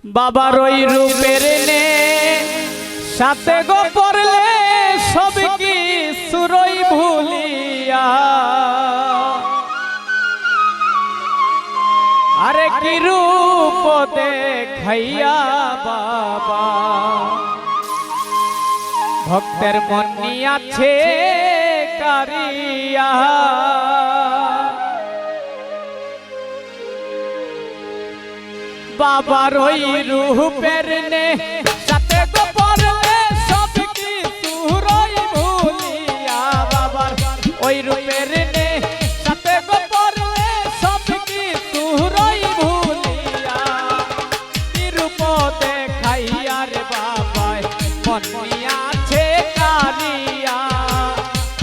বাবার ওই রূপের নে সাথে গো পড়লে সব কি সুরই ভুলিয়া আরে কি রূপ দেখাইয়া বাবা ভক্তের মন নিয়াছে কারিয়া বাবার ওই রূপের নে সাথে গো পড়লে সব কি সুরই ভুলিয়া বাবার ওই রূপের নে সাথে গো পড়লে সব কি সুরই ভুলিয়া কি রূপ দেখাইয়া রে বাবা মন নিয়াছে কারিয়া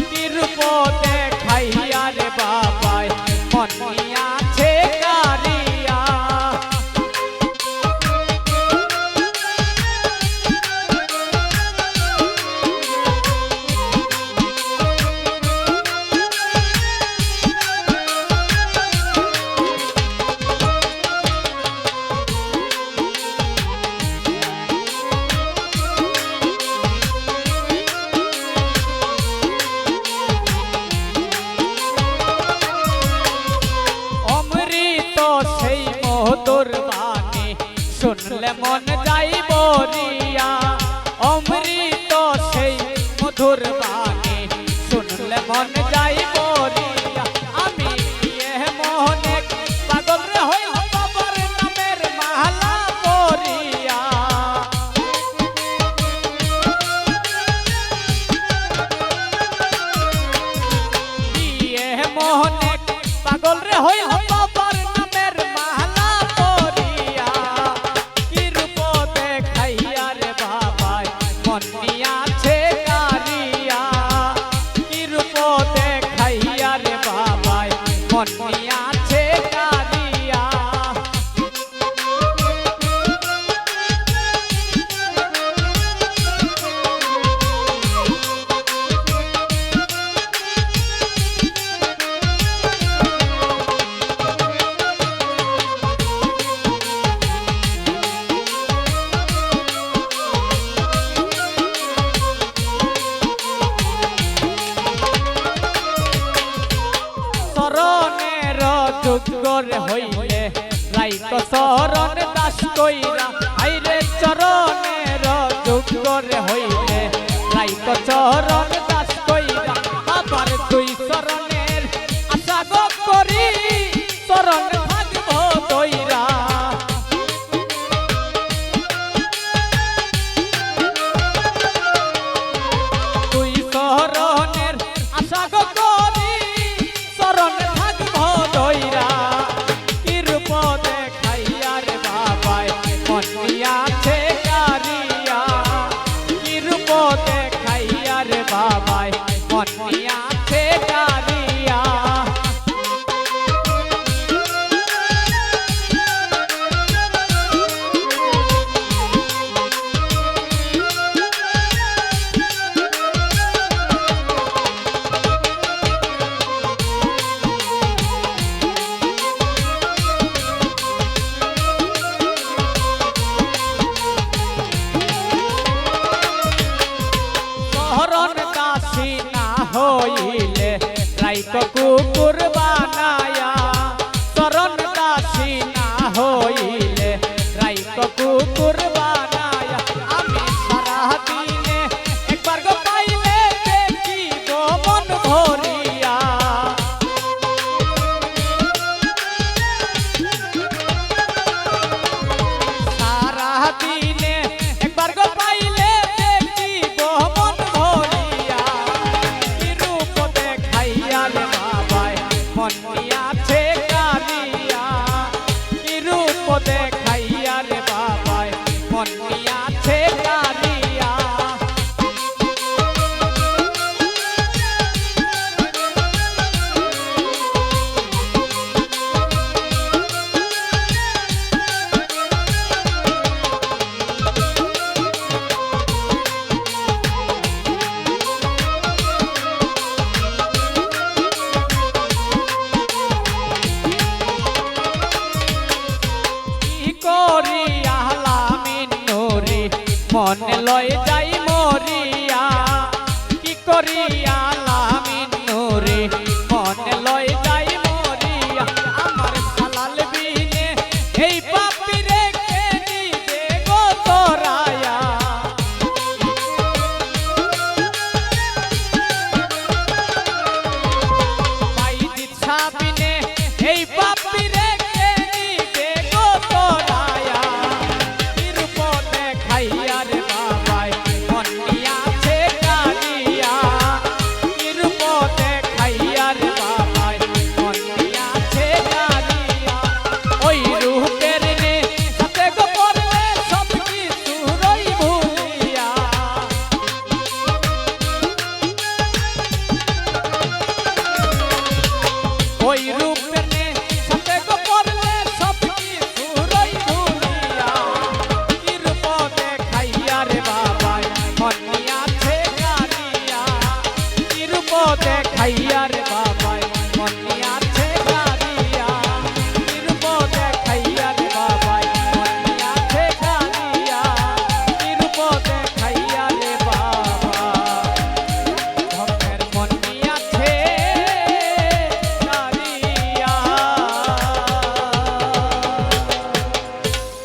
কি রূপ দেখাইয়া রে বাবা মন নিয়াছে কারিয়া মধুর বাণী শুনলে মন যাই বরিয়া অমৃত সেই মধুর বাণী শুনলে মন যাই বরিয়া আমি মোহনে পাগল রে হই বাবার নামের মালা বরিয়া মোহনে পাগল রে হই বাবার নামের মালা বরিয়া কি রূপ দেখাইয়া রে বাবা মন নিয়াছে কারিয়া কি রূপ দেখাইয়া রে বাবা মন নিয়াছে কারিয়া যুগরে হইলে রাইক শরণ দাস কইরা আইরে চরণের যুগরে হইলে রাইক চরণ দাস কইরা আবার তুই চরণের আশা গো করি চরণ থাকব দইরা তুই চরণের আশা গো করি চরণ থাকব দইরা কি রূপ দেখাইয়া রে বাবা মন নিয়াছে কারিয়া কি রূপ দেখাইয়া রে বাবা মন নিয়াছে কারিয়া হইলে রাইক কুকুর বানায়া চরণ দাসী না হইলে রাইক কুকুর বানায়া আমি সারা দিনে একবার গো পাইলে দেখি গো মন ভরিয়া সারা দিনে একবার গো পাইলে দেখি গো মন ভরিয়া মনে লয় যাই মরিয়া কি করিয়া লামিন নুরে মনে লয় যাই মরিয়া আমার সালাল বিনে এই পাপিরে কে নিবে গো তোরায়া বাইজিৎ শাহ বিনে এই পাপিরে কে নিবে গো তোরায়া কি রূপ দেখাইয়া রে বাবাই মন নিয়াছে কালিয়া কি রূপ দেখাইয়া রে বাবাই মন নিয়াছে কালিয়া ওই রূপের নে সাথে গো পড়লে সব কিছু রই ভুলিয়া ওই রূপের নে সাথে গো পড়লে সব কিছু রই ভুলিয়া কি রূপ দেখাইয়া রে বাবাই মন নিয়াছে কালিয়া কি রূপ দেখাইয়া রে